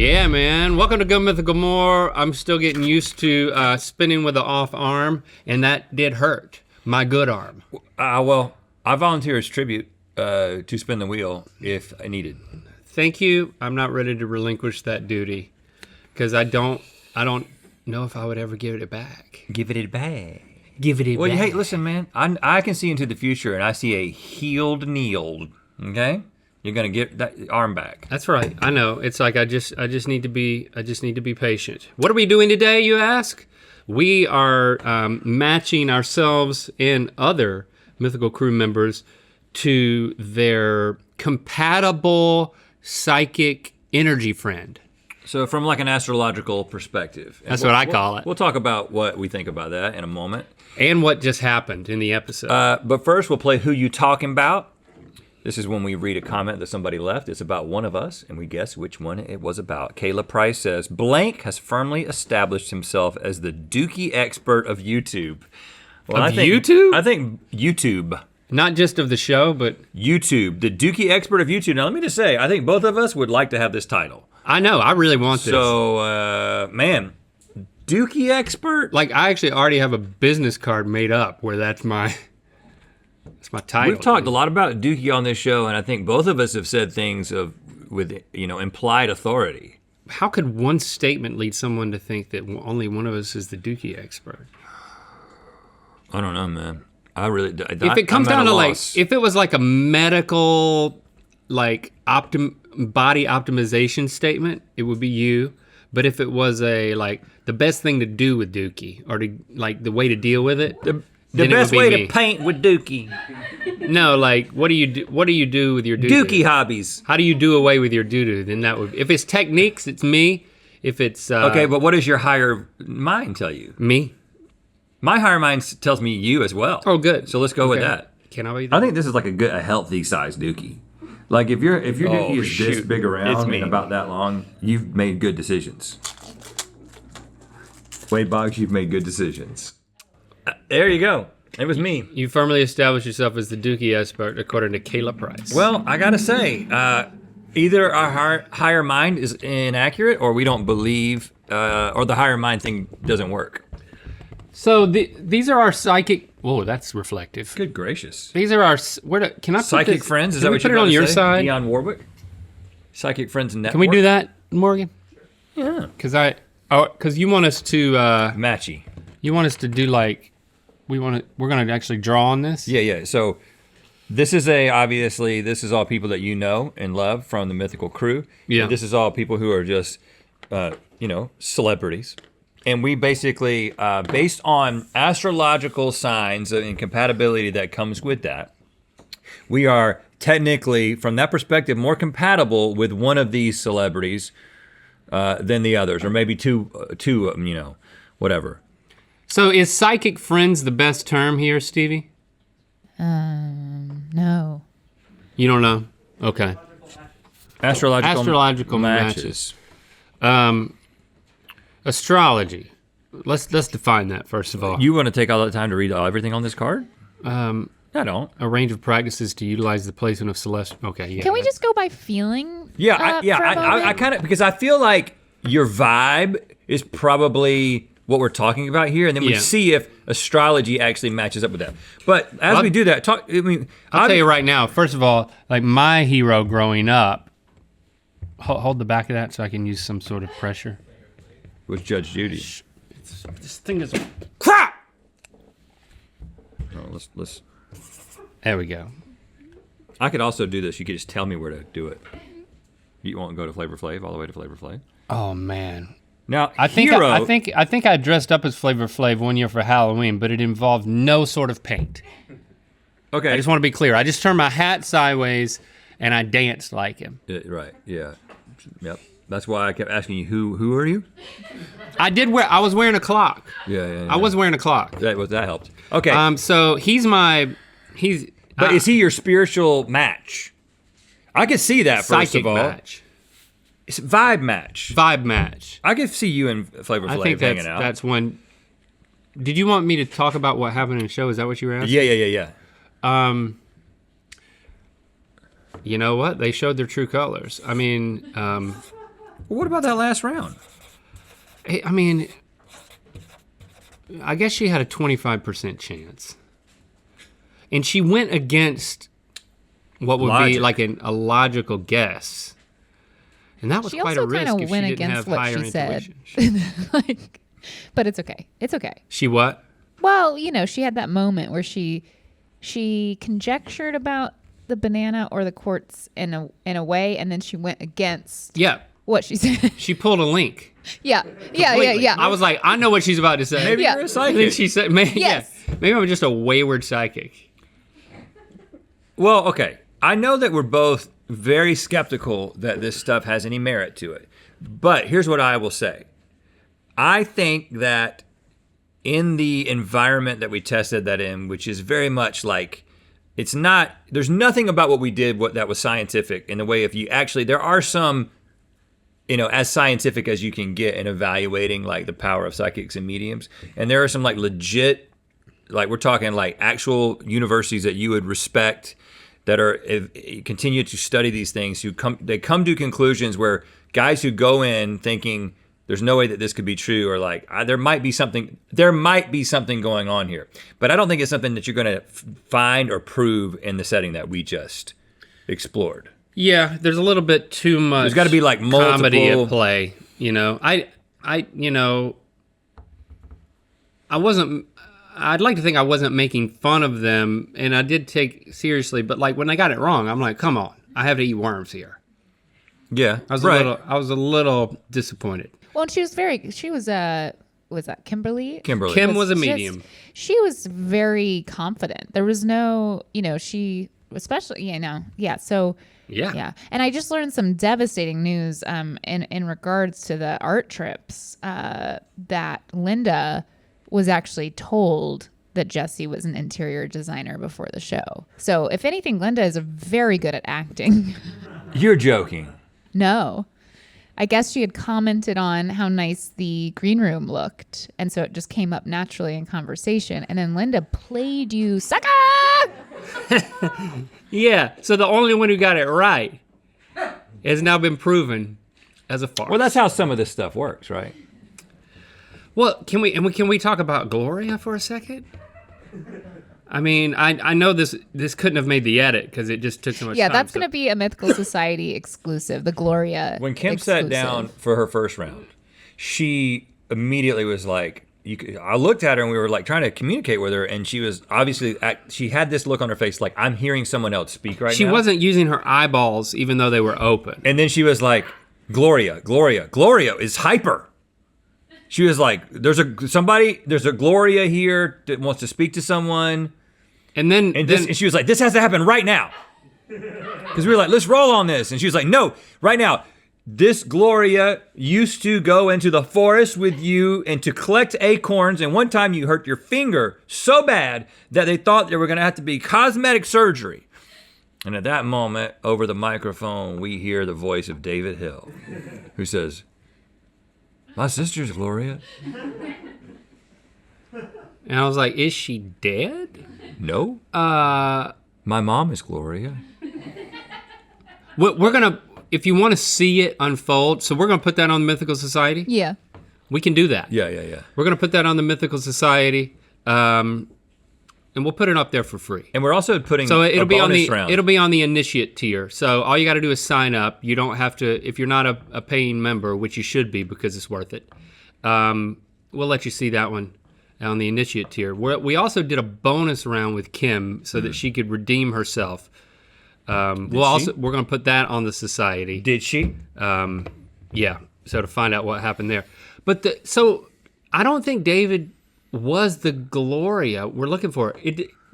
Yeah, man. Welcome to Go Mythical More. I'm still getting used to spinning with the off arm, and that did hurt my good arm. Well, I volunteer as tribute to spin the wheel if I needed. Thank you. I'm not ready to relinquish that duty because I don't know if I would ever give it back. Give it back. Give it Well, back. hey, listen, man. I can see into the future, and I see a healed Neil. Okay, you're gonna get that arm back. That's right. I know. It's like I just need to be patient. What are we doing today, you ask? We are matching ourselves and other Mythical crew members to their compatible psychic energy friend. So from like an astrological perspective. That's what I call it. We'll talk about what we think about that in a moment. And what just happened in the episode. But first we'll play Who You Talking About. This is when we read a comment that somebody left. It's about one of us, and we guess which one it was about. Kayla Price says, Blank has firmly established himself as the dookie expert of YouTube. Well, YouTube? I think YouTube. Not just of the show, but... YouTube, the dookie expert of YouTube. Now let me just say, I think both of us would like to have this title. I know, I really want this. So, man, dookie expert? Like, I actually already have a business card made up where that's my title. We've talked a lot about dookie on this show, and I think both of us have said things with implied authority. How could one statement lead someone to think that only one of us is the dookie expert? I don't know, man. I really. If it comes down to like, if it was like a medical, like body optimization statement, it would be you. But if it was like the best thing to do with dookie, or to like the way to deal with it. The best way to paint with dookie. No, like what do you do? What do you do with your doo-doo? Dookie hobbies. How do you do away with your doo-doo? Then that would. If it's techniques, it's me. If it's okay, but what does your higher mind tell you? Me. My higher mind tells me you as well. Oh, good. So let's go with that. Can I be that? I think this is like a healthy size dookie. Like if your dookie is this big around and about that long, you've made good decisions. Wade Boggs, you've made good decisions. There you go. It was me. You firmly established yourself as the dookie expert, according to Kayla Price. Well, I gotta say, either our higher mind is inaccurate, or we don't believe, or the higher mind thing doesn't work. So these are our psychic. Whoa, that's reflective. Good gracious. These are our. Can I put psychic this, friends? Is can that we what put you're it on your say? side? Dionne Warwick. Psychic friends network. Can we do that, Morgan? Yeah. Because you want us to matchy. You want us to do like. We're gonna actually draw on this? Yeah. So this is obviously this is all people that you know and love from the Mythical crew. Yeah. And this is all people who are just celebrities. And we basically, based on astrological signs and compatibility that comes with that, we are technically, from that perspective, more compatible with one of these celebrities than the others, or maybe two of them, whatever. So is psychic friends the best term here, Stevie? No. You don't know? Okay. Astrological matches. Astrology. Let's define that first of all. You want to take all that time to read everything on this card? I don't. A range of practices to utilize the placement of celestial. Okay, yeah. Can we just go by feeling? Yeah, I kind of, because I feel like your vibe is probably what we're talking about here, and then we see if astrology actually matches up with that. But as we do that, I'll tell you right now, first of all, like my hero growing up, hold the back of that so I can use some sort of pressure. Was Judge Judy. This thing is crap! Oh, let's. There we go. I could also do this. You could just tell me where to do it. You won't go to Flavor Flav, all the way to Flavor Flav? Oh, man. Now, I think I dressed up as Flavor Flav one year for Halloween, but it involved no sort of paint. Okay. I just want to be clear. I just turned my hat sideways and I danced like him. Right, yeah. Yep. That's why I kept asking you, who are you? I was wearing a clock. Yeah. I was wearing a clock. That helped. Okay. So But is he your spiritual match? I could see that, first of all. Psychic match. It's vibe match. Vibe match. I could see you and Flavor Flav hanging out. That's when. Did you want me to talk about what happened in the show? Is that what you were asking? Yeah. You know what? They showed their true colors. I mean, Well, what about that last round? I mean, I guess she had a 25% chance. And she went against what would be Logic. like a logical guess. And that was She quite a also risk kind if of she went didn't against have what higher she said. intuition. Like, but it's okay. It's okay. She what? Well, you know, she had that moment where she conjectured about the banana or the quartz in a way, and then she went against Yeah. what she said. She pulled a link. Yeah. Completely. I was like, I know what she's about to say. Maybe Yeah. you're a And psychic. then she said, maybe, Yes. yeah, maybe I'm just a wayward psychic. Well, okay. I know that we're both very skeptical that this stuff has any merit to it. But here's what I will say. I think that in the environment that we tested that in, which is very much like, there's nothing about what we did that was scientific in the way if you actually, there are some, as scientific as you can get in evaluating like the power of psychics and mediums. And there are some like legit, like we're talking like actual universities that you would respect that are continue to study these things, they come to conclusions where guys who go in thinking there's no way that this could be true, or like there might be something going on here, but I don't think it's something that you're going to find or prove in the setting that we just explored. Yeah, there's a little bit too much. There's got to be like comedy multiple at play. I'd like to think I wasn't making fun of them, and I did take seriously. But like when I got it wrong, I'm like, come on, I have to eat worms here. Yeah, I was a little disappointed. Well, and was that Kimberly? Kimberly. Kim was a medium. She was very confident. There was no, she especially, so Yeah. And I just learned some devastating news in regards to the art trips that Linda was actually told that Jesse was an interior designer before the show. So if anything, Linda is very good at acting. You're joking. No. I guess she had commented on how nice the green room looked. And so it just came up naturally in conversation. And then Linda played you, sucker! Yeah. So the only one who got it right has now been proven as a farce. Well, that's how some of this stuff works, right? Well, can we talk about Gloria for a second? I mean, I know this couldn't have made the edit because it just took so much time. Yeah, that's going to be a Mythical Society exclusive, the Gloria When Kim exclusive. sat down for her first round, she immediately was like, I looked at her and we were like trying to communicate with her, and she was obviously, she had this look on her face like, I'm hearing someone else speak right now. She wasn't using her eyeballs even though they were open. And then she was like, Gloria is hyper. She was like, there's a Gloria here that wants to speak to someone. And then And she was like, this has to happen right now. Because we were like, let's roll on this. And she was like, no, right now. This Gloria used to go into the forest with you and to collect acorns. And one time you hurt your finger so bad that they thought there were going to have to be cosmetic surgery. And at that moment, over the microphone, we hear the voice of David Hill, who says, my sister's Gloria. and I was like, is she dead? No. My mom is Gloria. We're gonna, if you want to see it unfold, so we're gonna put that on the Mythical Society. Yeah. We can do that. Yeah. We're gonna put that on the Mythical Society, and we'll put it up there for free. And we're also putting So it'll a be on bonus the round. it'll be on the initiate tier. So all you got to do is sign up. You don't have to if you're not a paying member, which you should be because it's worth it. We'll let you see that one on the initiate tier. We also did a bonus round with Kim so that she could redeem herself. We're going to put that on the society. Did she? Yeah. So to find out what happened there, so I don't think David was the Gloria we're looking for.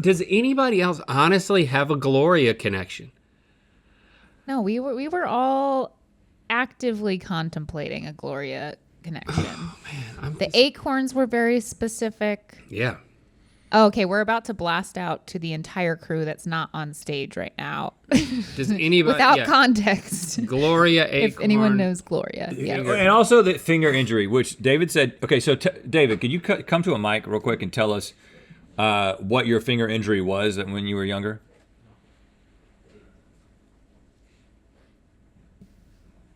Does anybody else honestly have a Gloria connection? No, we were all actively contemplating a Gloria connection. Oh, man, The acorns were very specific. Yeah. Oh, okay, we're about to blast out to the entire crew that's not on stage right now. Does anybody Without context. Gloria Acorn? If anyone knows Gloria. Yeah. And also the finger injury, which David said, okay, so David, could you come to a mic real quick and tell us what your finger injury was when you were younger?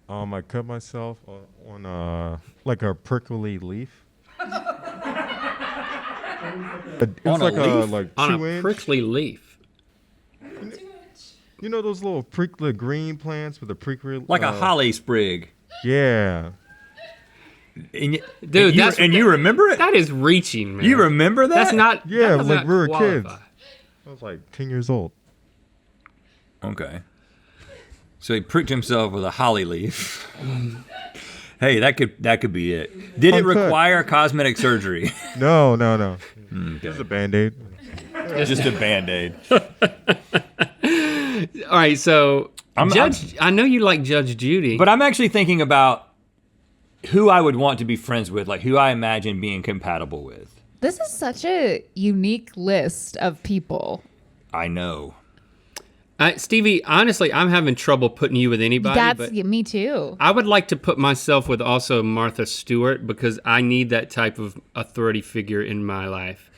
I cut myself on like a prickly leaf. It's On a like leaf? like On 2 a inch. prickly leaf. You know those little prickly green plants with the prickly. Like a holly sprig. Yeah. And Dude, you remember it? That is reaching, man. You remember that? That's not. Yeah, that does like not we were qualify. kids. I was like 10 years old. Okay. So he pricked himself with a holly leaf. Hey, that could be it. Did it Fun cut. require cosmetic surgery? No. Okay. Just a Band-Aid. Just a Band-Aid. All right, so I know you like Judge Judy, But I'm actually thinking about who I would want to be friends with, like who I imagine being compatible with. This is such a unique list of people. I know. Stevie, honestly, I'm having trouble putting you with anybody. That's but me too. I would like to put myself with also Martha Stewart because I need that type of authority figure in my life.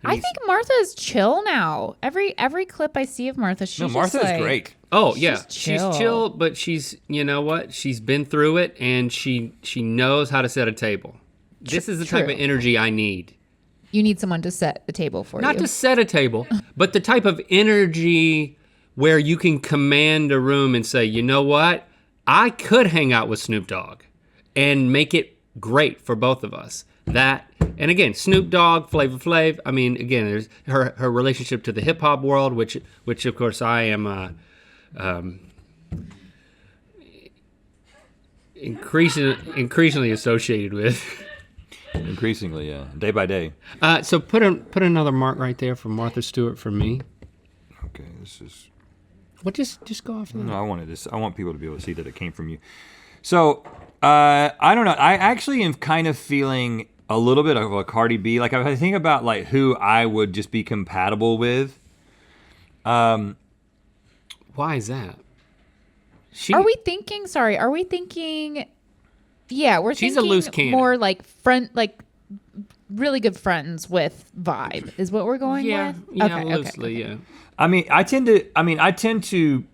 I think Martha's chill now. Every clip I see of Martha, she's No, just Martha's like, great. Oh yeah, She's she's chill, but she's, you know what? She's been through it, and she knows how to set a table. This is the type True. of energy I need. You need someone to set the table for Not you. to set a table, but the type of energy where you can command a room and say, you know what? I could hang out with Snoop Dogg and make it great for both of us. That, and again, Snoop Dogg, Flavor Flav. I mean, again, there's her relationship to the hip hop world, which of course I am increasingly associated with. Increasingly, yeah. Day by day. So put another mark right there for Martha Stewart for me. Okay, this is. Well, just go off. No, I wanted this. I want people to be able to see that it came from you. So, I don't know. I actually am kind of feeling a little bit of a Cardi B. Like, if I think about like who I would just be compatible with. Why is that? Are we thinking? Yeah, we're She's a thinking loose cannon. more like really good friends with vibe is what we're going with. Yeah, loosely, yeah. I mean, I tend to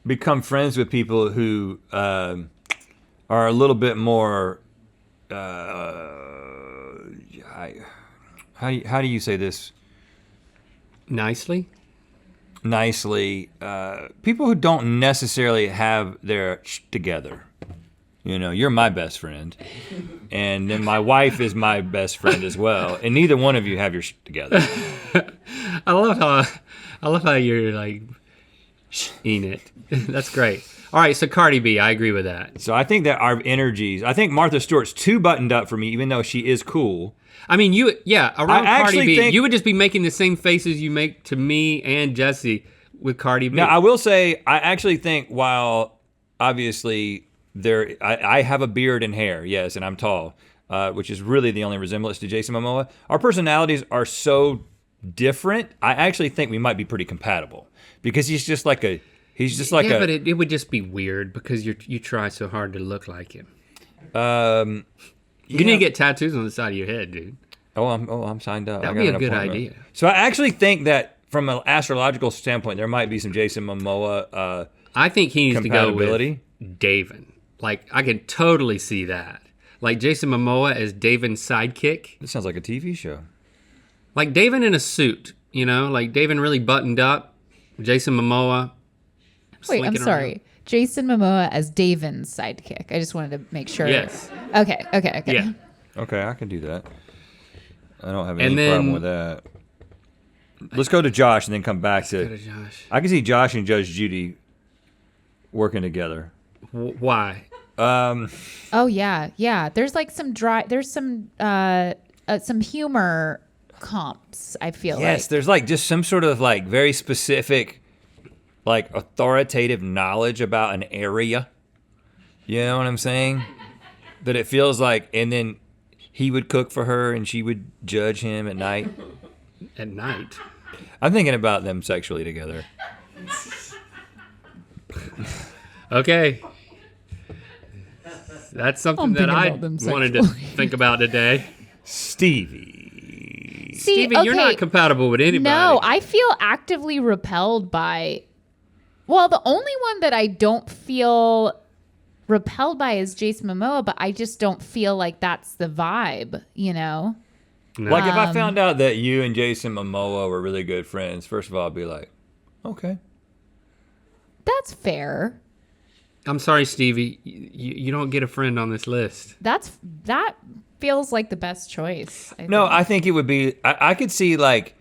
become friends with people who are a little bit more. How do you say this Nicely. nicely? People who don't necessarily have their together. You know, you're my best friend, and then my wife is my best friend as well, and neither one of you have your together. I love how you're like in it. That's great. All right, so Cardi B, I agree with that. So I think that our energies. I think Martha Stewart's too buttoned up for me, even though she is cool. I mean, around I Cardi actually B, think- you would just be making the same faces you make to me and Jesse with Cardi B. Now, I will say, I actually think while obviously I have a beard and hair, yes, and I'm tall, which is really the only resemblance to Jason Momoa. Our personalities are so different. I actually think we might be pretty compatible because he's just like a. But it would just be weird because you try so hard to look like him. You need to get tattoos on the side of your head, dude. I'm signed up. That I would got be an a good appointment. idea. So I actually think that from an astrological standpoint, there might be some Jason Momoa I think he needs to go compatibility. with Davin. Like, I can totally see that. Like Jason Momoa as Davin's sidekick. This sounds like a TV show. Like Davin in a suit, you know? Like Davin really buttoned up. Jason Momoa. Wait, I'm slinking sorry. around. Jason Momoa as Davin's sidekick. I just wanted to make sure. Yes. Okay. Yeah. Okay, I can do that. I don't have And any then- problem with that. Let's go to Josh and then come back Go to. to Josh. I can see Josh and Judge Judy working together. Why? Oh yeah. There's like some some humor comps. I feel Yes, like. there's like just some sort of like very specific, like authoritative knowledge about an area. You know what I'm saying? That it feels like, and then he would cook for her and she would judge him at night. At night. I'm thinking about them sexually together. Okay. That's something I'm that thinking I about them wanted to think about today. Stevie. See, Stevie, you're okay, not compatible with anybody. No, I feel actively repelled by. Well, the only one that I don't feel repelled by is Jason Momoa, but I just don't feel like that's the vibe, you know? No. Like if I found out that you and Jason Momoa were really good friends, first of all, I'd be like, okay. That's fair. I'm sorry, Stevie. You don't get a friend on this list. That feels like the best choice. I think it would be, I could see like,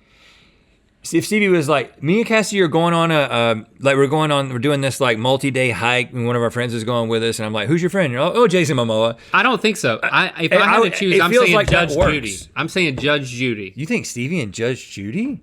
if Stevie was like, me and Cassie are going on we're doing this like multi-day hike and one of our friends is going with us and I'm like, who's your friend? You're like, oh, Jason Momoa. I don't think so. If I had to choose, I'm saying like Judge that works. Judy. I'm saying Judge Judy. You think Stevie and Judge Judy?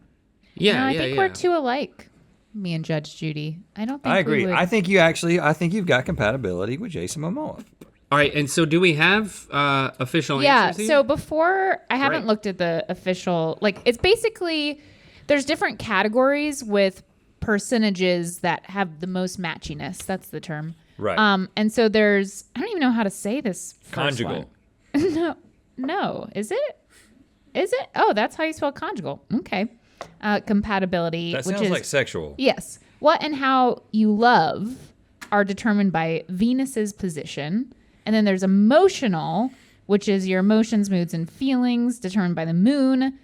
Yeah, No, I think we're too alike, me and Judge Judy. I don't think I agree. we would. I think you've got compatibility with Jason Momoa. All right, and so do we have official Yeah, answers here? so before, I haven't Great. looked at the official, like, it's basically, there's different categories with percentages that have the most matchiness. That's the term. Right. And so there's, I don't even know how to say this first Conjugal. one. No. Is it? Oh, that's how you spell conjugal. Okay. Compatibility, That which sounds is like sexual. yes. What and how you love are determined by Venus's position. And then there's emotional, which is your emotions, moods, and feelings determined by the moon.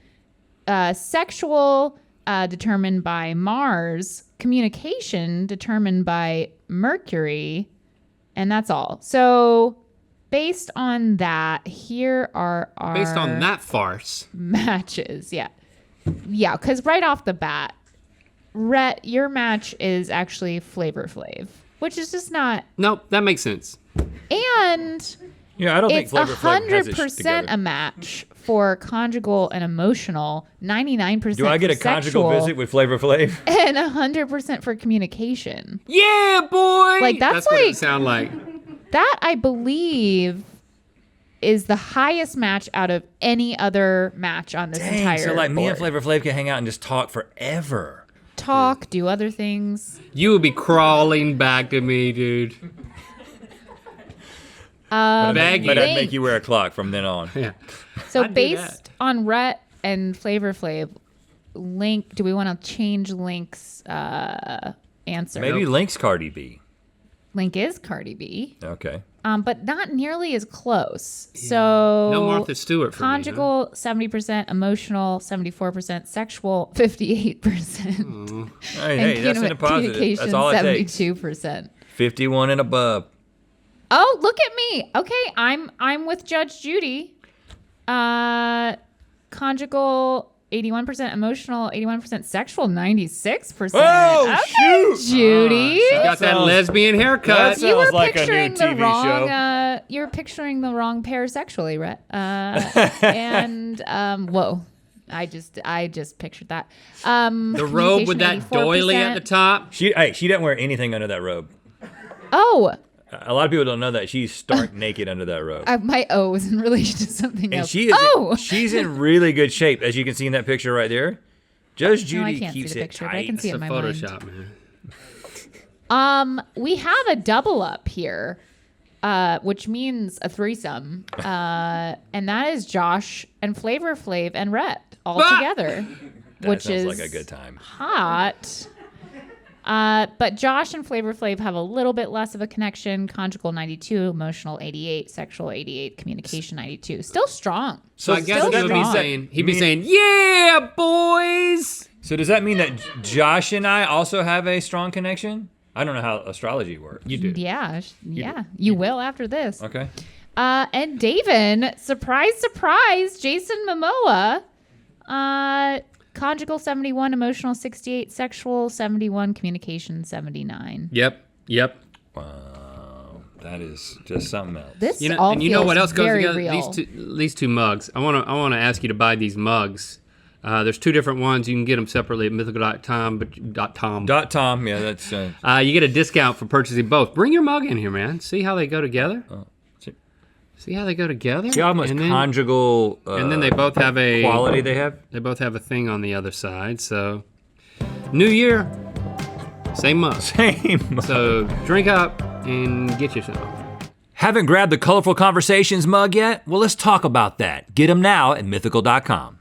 Sexual, determined by Mars. Communication, determined by Mercury. And that's all. So based on that, here are our Based on that farce. matches. Yeah. Yeah, because right off the bat, Rhett, your match is actually Flavor Flav, which is just not. Nope, that makes sense. And Yeah, I don't think it's Flavor Flav has it 100% together. a match for conjugal and emotional, 99% Do I get a for conjugal sexual, visit with Flavor Flav? and 100% for communication. Yeah, boy! Like, that's what it like- sound like. That, I believe, is the highest match out of any other match on this entire so like me and board. Flavor Flav can hang out and just talk forever. Talk, do other things. You would be crawling back to me, dude. Baggy. But I'd Link. make you wear a clock from then on. Yeah. So I'd do based that. on Rhett and Flavor Flav, Link, do we want to change Link's answer? Maybe Link's Cardi B. Link is Cardi B, Okay. but not nearly as close. So No Martha Stewart for conjugal 70%, emotional 74%, sexual 58%, Hey, that's in a positive. communication That's all it takes. 72%. 51 and above. Oh, look at me. Okay, I'm with Judge Judy. Conjugal 81%, emotional 81%, sexual 96%. Oh, okay, shoot. Judy. She got that sounds- lesbian haircut. that You were sounds like a new picturing the TV wrong. show. You're picturing the wrong pair sexually, Rhett. And whoa, I just pictured that. The robe with that doily at the top. She doesn't wear anything under that robe. Oh, A lot of people don't know that she's stark naked under that robe. my O was in relation to something And else. she is oh, she's in really good shape, as you can see in that picture right there. Judge no, I Judy can't see keeps the it picture, but tight. I can see it It's in a my Photoshop, man. mind. We have a double up here, which means a threesome, and that is Josh and Flavor Flav and Rhett all Ah! together, That which sounds is like a good time. hot. But Josh and Flavor Flav have a little bit less of a connection. Conjugal 92, emotional 88, sexual 88, communication 92. Still strong. So I guess still he would be strong. saying, yeah, boys. So does that mean that Josh and I also have a strong connection? I don't know how astrology works. You do. Yeah, you will after this. Okay. And David, surprise, surprise, Jason Momoa. Conjugal 71, emotional 68, sexual 71, communication 79. Yep. Wow, that is just something else. This You know, all and you know feels what else goes very together? real. These two mugs. I want to ask you to buy these mugs. There's two different ones. You can get them separately at mythical.com, but .com. .tom, yeah, that's. You get a discount for purchasing both. Bring your mug in here, man. See how they go together. See how they go together. See how much And then- conjugal And then they both have a quality they have. They both have a thing on the other side. So, New Year, same mug. Same. So drink up and get yourself. Haven't grabbed the Colorful Conversations mug yet? Well, let's talk about that. Get them now at mythical.com.